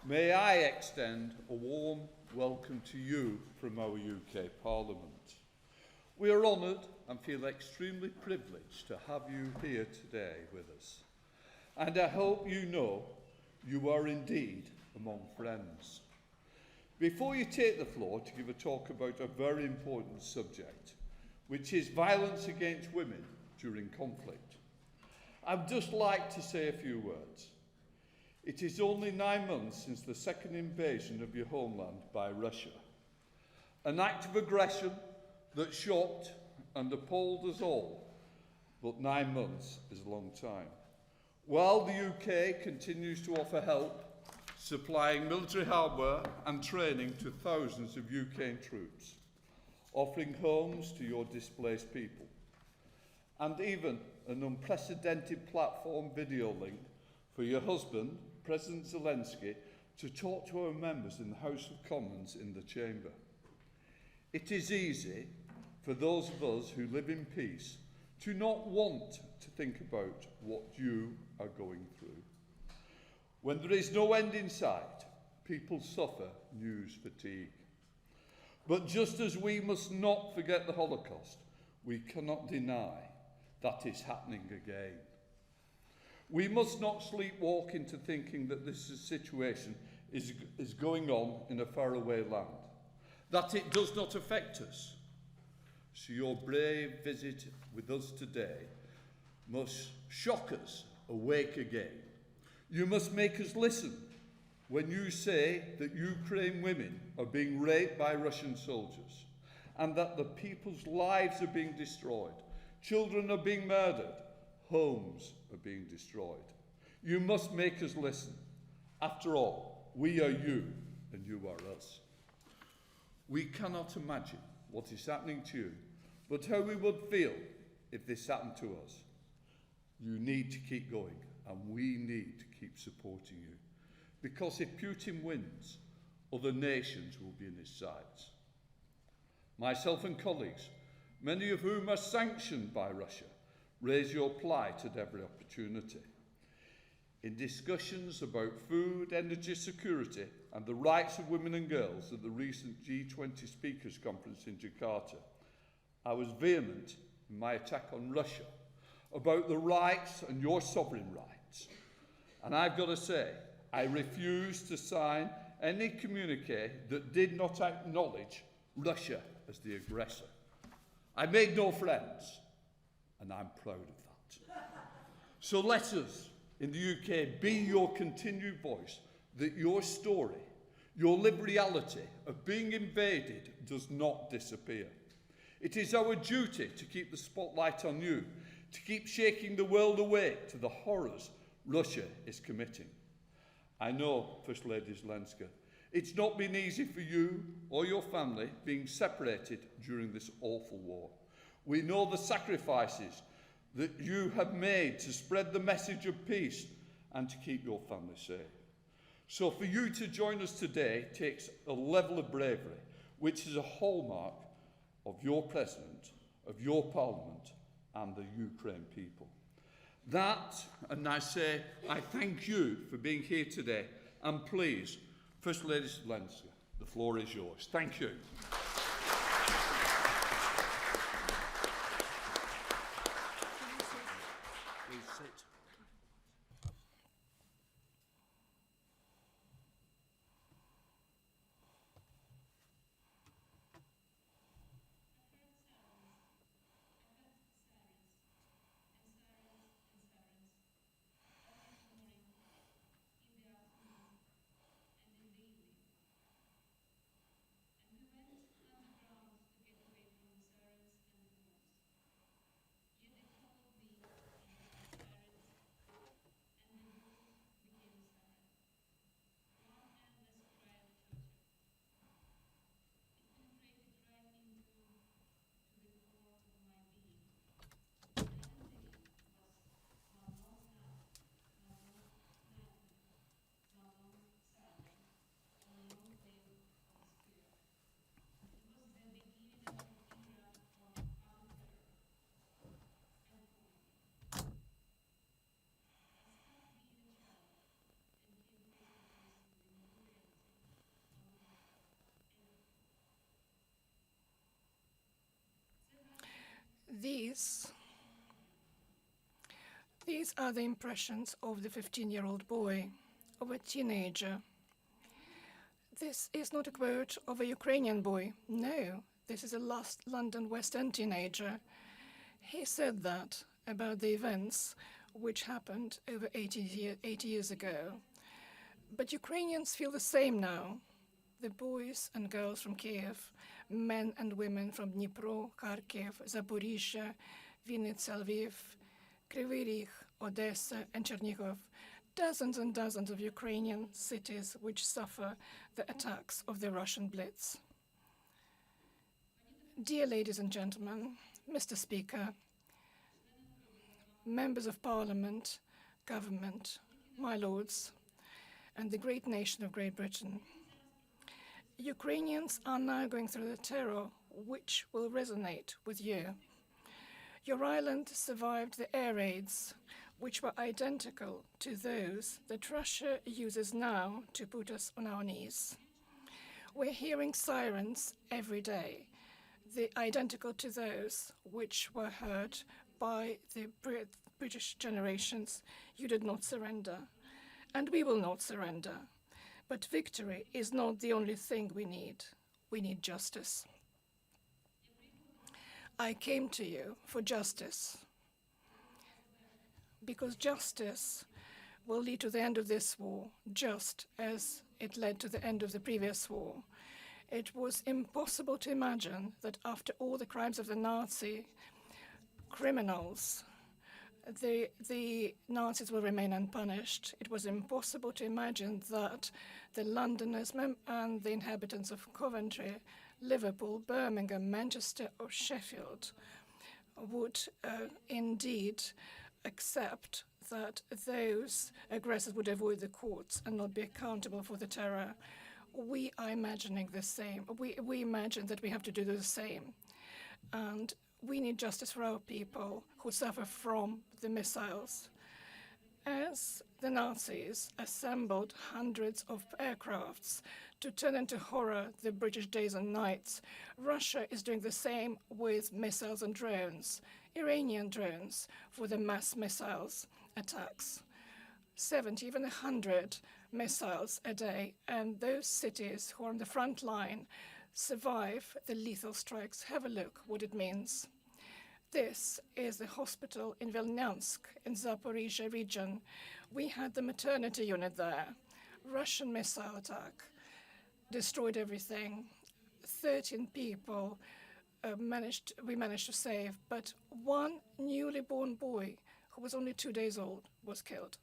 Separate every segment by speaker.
Speaker 1: May I extend a warm welcome to you from our UK Parliament. We are honoured and feel extremely privileged to have you here today with us. And I hope you know you are indeed among friends. Before you take the floor to give a talk about a very important subject, which is violence against women during conflict, I'd just like to say a few words. It is only 9 months since the second invasion of your homeland by Russia. An act of aggression that shocked and appalled us all, but 9 months is a long time. While the UK continues to offer help, supplying military hardware and training to thousands of UK troops, offering homes to your displaced people, and even an unprecedented platform video link for your husband, President Zelensky, to talk to our members in the House of Commons in the chamber. It is easy for those of us who live in peace to not want to think about what you are going through. When there is no end in sight, people suffer news fatigue. But just as we must not forget the Holocaust, we cannot deny that is happening again. We must not sleepwalk into thinking that this situation is going on in a faraway land, that it does not affect us. So your brave visit with us today must shock us awake again. You must make us listen when you say that Ukraine women are being raped by Russian soldiers and that the people's lives are being destroyed, children are being murdered, homes are being destroyed. You must make us listen. After all, we are you and you are us. We cannot imagine what is happening to you, but how we would feel if this happened to us. You need to keep going, and we need to keep supporting you. Because if Putin wins, other nations will be in his sights. Myself and colleagues, many of whom are sanctioned by Russia, raise your plight at every opportunity. In discussions about food, energy security and the rights of women and girls at the recent G20 Speakers Conference in Jakarta, I was vehement in my attack on Russia about the rights and your sovereign rights. And I've got to say, I refuse to sign any communique that did not acknowledge Russia as the aggressor. I made no friends, and I'm proud of that. So let us, in the UK, be your continued voice, that your story, your lived reality of being invaded does not disappear. It is our duty to keep the spotlight on you, to keep shaking the world awake to the horrors Russia is committing. I know, First Lady Zelenska, it's not been easy for you or your family being separated during this awful war. We know the sacrifices that you have made to spread the message of peace and to keep your family safe. So for you to join us today takes a level of bravery, which is a hallmark of your President, of your Parliament, and the Ukraine people. That, and I say, I thank you for being here today, and please, First Lady Zelenska, the floor is yours. Thank you. Please sit.
Speaker 2: These are the impressions of the 15-year-old boy, of a teenager. This is not a quote of a Ukrainian boy. No, this is a last London West End teenager. He said that about the events which happened over 80 years ago. But Ukrainians feel the same now. The boys and girls from Kyiv, men and women from Dnipro, Kharkiv, Zaporizhzhia, Vinnytsia, Lviv, Kryvyi Rih, Odessa, and Chernihiv, dozens and dozens of Ukrainian cities which suffer the attacks of the Russian Blitz. Dear ladies and gentlemen, Mr. Speaker, members of Parliament, government, my lords, and the great nation of Great Britain, Ukrainians are now going through the terror which will resonate with you. Your island survived the air raids, which were identical to those that Russia uses now to put us on our knees. We're hearing sirens every day, identical to those which were heard by the British generations. You did not surrender, and we will not surrender. But victory is not the only thing we need. We need justice. I came to you for justice, because justice will lead to the end of this war, just as it led to the end of the previous war. It was impossible to imagine that after all the crimes of the Nazi criminals, the Nazis will remain unpunished. It was impossible to imagine that the Londoners and the inhabitants of Coventry, Liverpool, Birmingham, Manchester, or Sheffield would indeed accept that those aggressors would avoid the courts and not be accountable for the terror. We are imagining the same. We imagine that we have to do the same. And we need justice for our people who suffer from the missiles. As the Nazis assembled hundreds of aircrafts to turn into horror the British days and nights, Russia is doing the same with missiles and drones, Iranian drones, for the mass missiles attacks. 70, even 100 missiles a day, and those cities who are on the front line survive the lethal strikes. Have a look what it means. This is the hospital in Vilnyansk in Zaporizhzhia region. We had the maternity unit there. Russian missile attack destroyed everything. 13 people we managed to save, but one newly born boy who was only 2 days old was killed.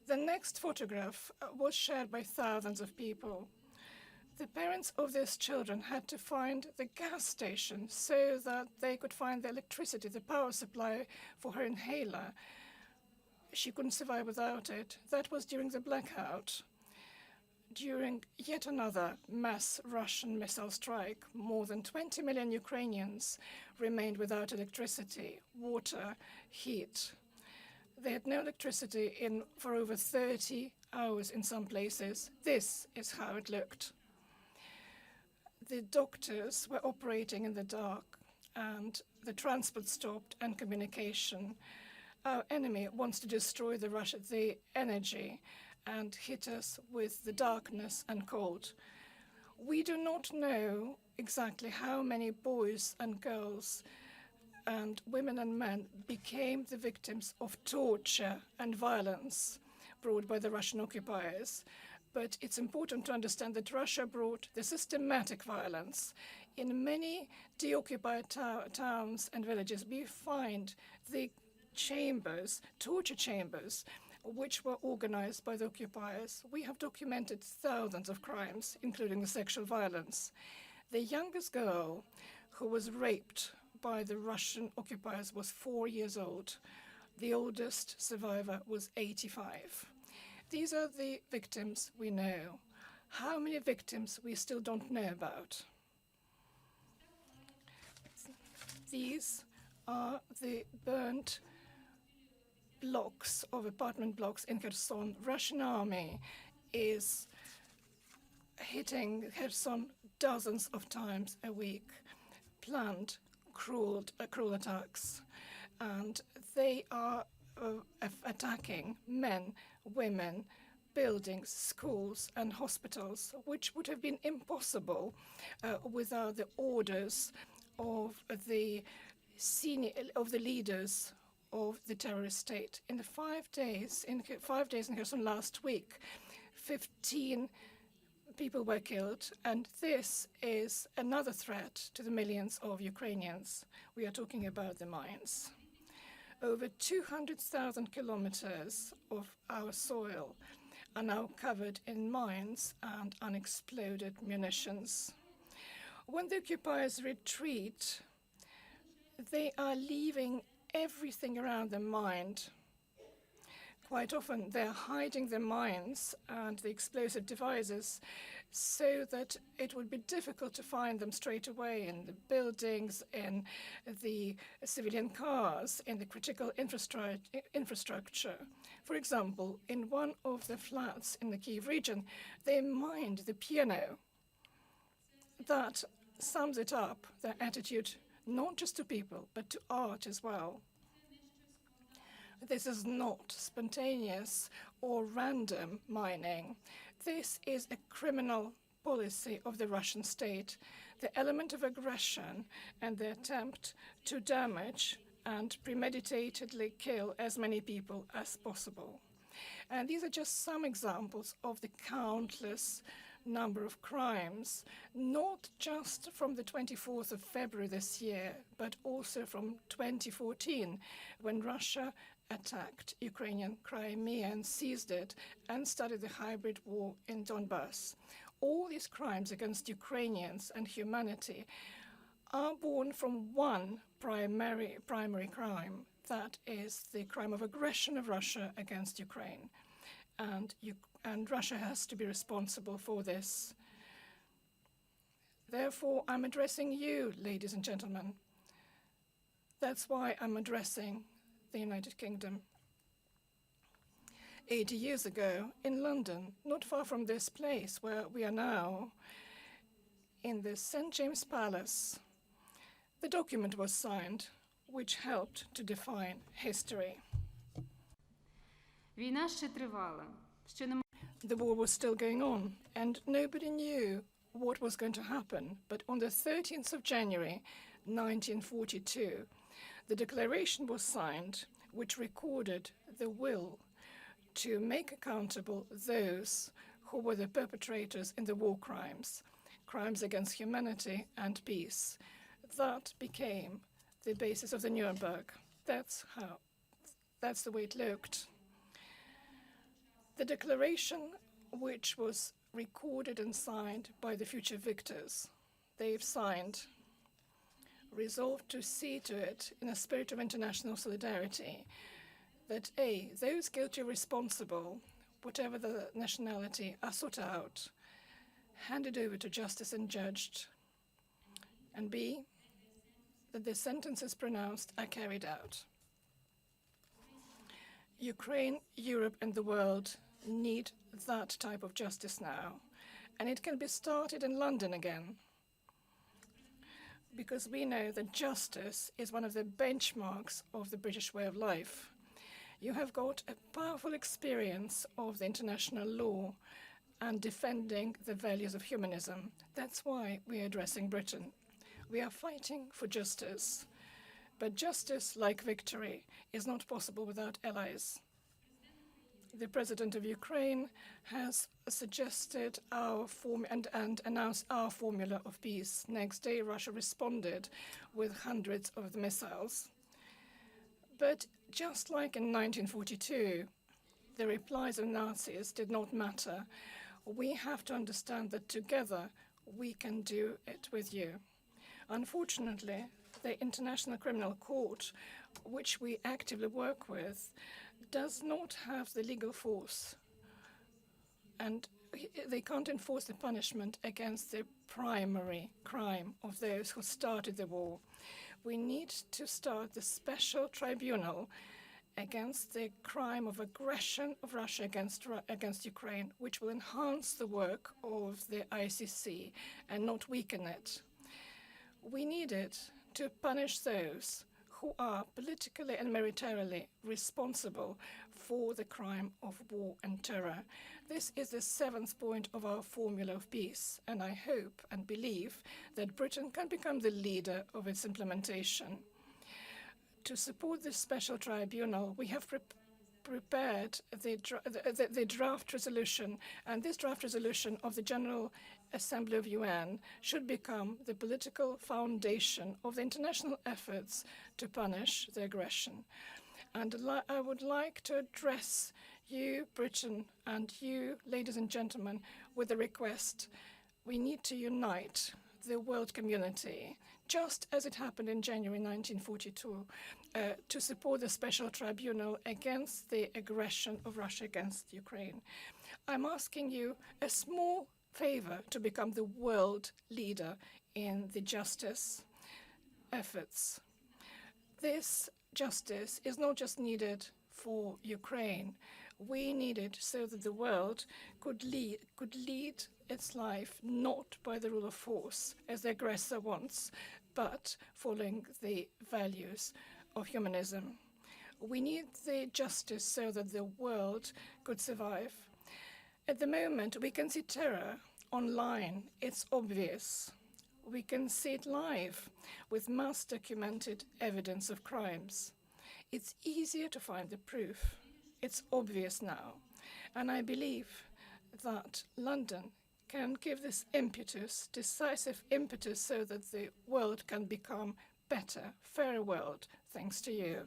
Speaker 2: The next photograph was shared by thousands of people. The parents of these children had to find the gas station so that they could find the electricity, the power supply for her inhaler. She couldn't survive without it. That was during the blackout. During yet another mass Russian missile strike, more than 20 million Ukrainians remained without electricity, water, heat. They had no electricity for over 30 hours in some places. This is how it looked. The doctors were operating in the dark, and the transport stopped and communication. Our enemy wants to destroy the energy and hit us with the darkness and cold. We do not know exactly how many boys and girls and women and men became the victims of torture and violence brought by the Russian occupiers. But it's important to understand that Russia brought the systematic violence. In many deoccupied towns and villages, we find the chambers, torture chambers, which were organized by the occupiers. We have documented thousands of crimes, including the sexual violence. The youngest girl who was raped by the Russian occupiers was 4 years old. The oldest survivor was 85. These are the victims we know. How many victims we still don't know about? These are the burnt blocks of apartment blocks in Kherson. Russian army is hitting Kherson dozens of times a week. Planned cruel attacks, and they are attacking men, women, buildings, schools and hospitals, which would have been impossible without the orders of the leaders of the terrorist state. In the 5 days in Kherson last week, 15 people were killed, and this is another threat to the millions of Ukrainians. We are talking about the mines. Over 200,000 kilometers of our soil are now covered in mines and unexploded munitions. When the occupiers retreat, they are leaving everything around them mined. Quite often, they're hiding the mines and the explosive devices so that it would be difficult to find them straight away in the buildings, in the civilian cars, in the critical infrastructure. For example, in one of the flats in the Kyiv region, they mined the piano. That sums it up, their attitude not just to people, but to art as well. This is not spontaneous or random mining. This is a criminal policy of the Russian state, the element of aggression and the attempt to damage and premeditatedly kill as many people as possible. And these are just some examples of the countless number of crimes, not just from the 24th of February this year, but also from 2014, when Russia attacked Ukrainian Crimea and seized it and started the hybrid war in Donbass. All these crimes against Ukrainians and humanity are born from one primary crime, that is the crime of aggression of Russia against Ukraine. And Russia has to be responsible for this. Therefore, I'm addressing you, ladies and gentlemen. That's why I'm addressing the United Kingdom. 80 years ago, in London, not far from this place where we are now, in the St. James Palace, the document was signed, which helped to define history.
Speaker 3: Війна ще тривала.
Speaker 2: The war was still going on, and nobody knew what was going to happen. But on the 13th of January, 1942, the declaration was signed, which recorded the will to make accountable those who were the perpetrators in the war crimes against humanity and peace. That became the basis of the Nuremberg. That's the way it looked. The declaration, which was recorded and signed by the future victors, they've signed, resolved to see to it, in a spirit of international solidarity, that A, those guilty or responsible, whatever the nationality, are sought out, handed over to justice and judged, and B, that the sentences pronounced are carried out. Ukraine, Europe, and the world need that type of justice now, and it can be started in London again, because we know that justice is one of the benchmarks of the British way of life. You have got a powerful experience of the international law and defending the values of humanism. That's why we are addressing Britain. We are fighting for justice, but justice, like victory, is not possible without allies. The President of Ukraine has suggested and announced our formula of peace. Next day, Russia responded with hundreds of the missiles. But just like in 1942, the replies of Nazis did not matter. We have to understand that together we can do it with you. Unfortunately, the International Criminal Court, which we actively work with, does not have the legal force, and they can't enforce the punishment against the primary crime of those who started the war. We need to start the special tribunal against the crime of aggression of Russia against Ukraine, which will enhance the work of the ICC and not weaken it. We need it to punish those who are politically and militarily responsible for the crime of war and terror. This is the 7th point of our formula of peace, and I hope and believe that Britain can become the leader of its implementation. To support this special tribunal, we have prepared the draft resolution, and this draft resolution of the General Assembly of UN should become the political foundation of the international efforts to punish the aggression. And I would like to address you, Britain, and you, ladies and gentlemen, with a request. We need to unite the world community, just as it happened in January 1942, to support the special tribunal against the aggression of Russia against Ukraine. I'm asking you a small favor to become the world leader in the justice efforts. This justice is not just needed for Ukraine. We need it so that the world could lead its life not by the rule of force, as the aggressor wants, but following the values of humanism. We need the justice so that the world could survive. At the moment, we can see terror online. It's obvious. We can see it live with mass documented evidence of crimes. It's easier to find the proof. It's obvious now. And I believe that London can give this impetus, decisive impetus, so that the world can become better, fairer world, thanks to you.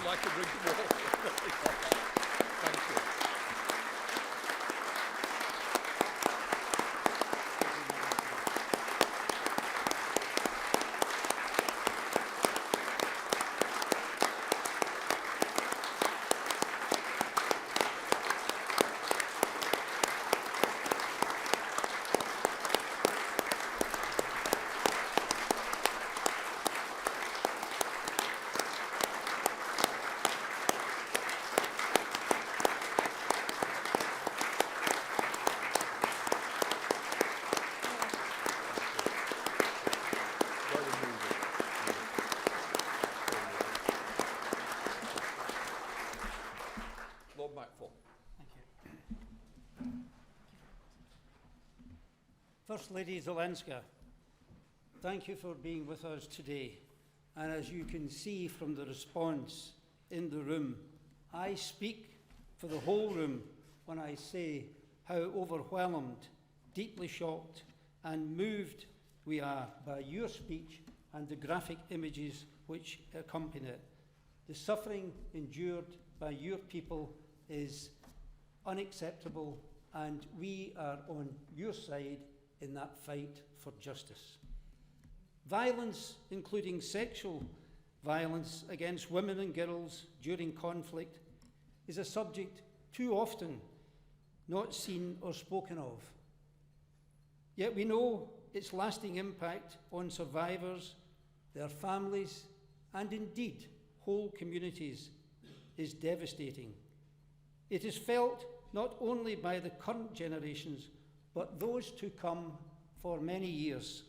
Speaker 1: Like a drink of water. Thank you.
Speaker 3: First Lady Zelenska, thank you for being with us today. And as you can see from the response in the room, I speak for the whole room when I say how overwhelmed, deeply shocked and moved we are by your speech and the graphic images which accompany it. The suffering endured by your people is unacceptable, and we are on your side in that fight for justice. Violence, including sexual violence against women and girls during conflict, is a subject too often not seen or spoken of. Yet we know its lasting impact on survivors, their families, and indeed whole communities is devastating. It is felt not only by the current generations, but those to come for many years.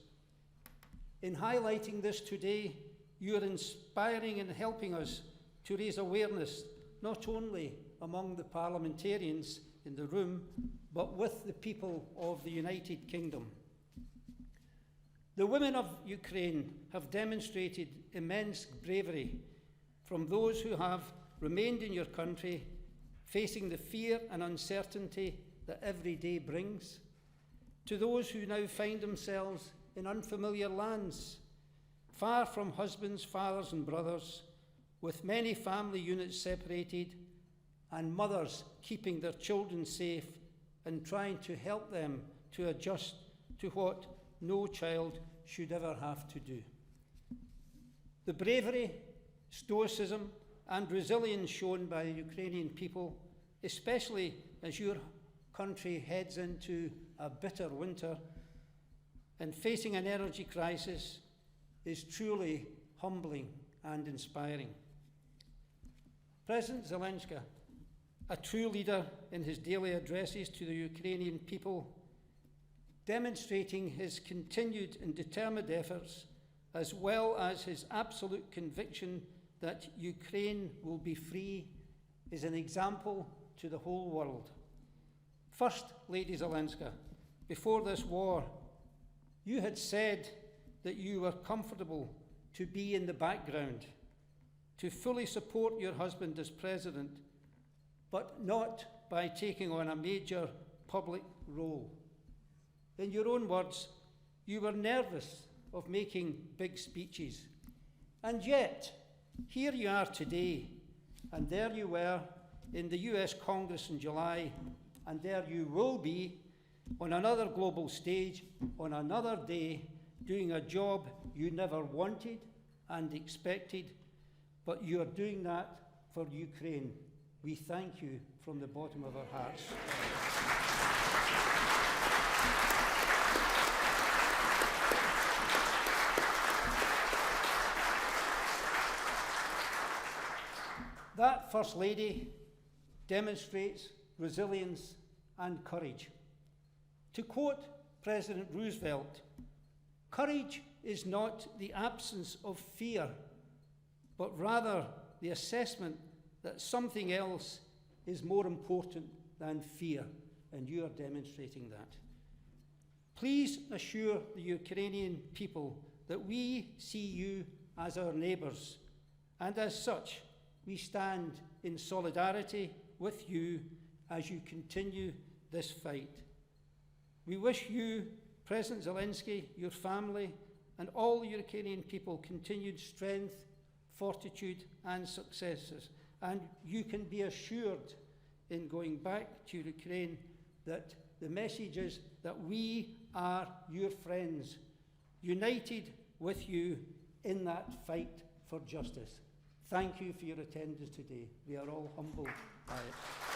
Speaker 3: In highlighting this today, you are inspiring and helping us to raise awareness, not only among the parliamentarians in the room, but with the people of the United Kingdom. The women of Ukraine have demonstrated immense bravery, from those who have remained in your country, facing the fear and uncertainty that every day brings, to those who now find themselves in unfamiliar lands, far from husbands, fathers and brothers, with many family units separated, and mothers keeping their children safe and trying to help them to adjust to what no child should ever have to do. The bravery, stoicism, and resilience shown by the Ukrainian people, especially as your country heads into a bitter winter and facing an energy crisis, is truly humbling and inspiring. President Zelenska, a true leader in his daily addresses to the Ukrainian people, demonstrating his continued and determined efforts, as well as his absolute conviction that Ukraine will be free, is an example to the whole world. First Lady Zelenska, before this war, you had said that you were comfortable to be in the background, to fully support your husband as president, but not by taking on a major public role. In your own words, you were nervous of making big speeches. And yet, here you are today, and there you were in the US Congress in July, and there you will be on another global stage, on another day, doing a job you never wanted and expected, but you are doing that for Ukraine. We thank you from the bottom of our hearts. That First Lady demonstrates resilience and courage. To quote President Roosevelt, courage is not the absence of fear, but rather the assessment that something else is more important than fear, and you are demonstrating that. Please assure the Ukrainian people that we see you as our neighbours, and as such, we stand in solidarity with you as you continue this fight. We wish you, President Zelensky, your family, and all the Ukrainian people continued strength, fortitude, and successes. And you can be assured in going back to Ukraine that the message is that we are your friends, united with you in that fight for justice. Thank you for your attendance today. We are all humbled by it.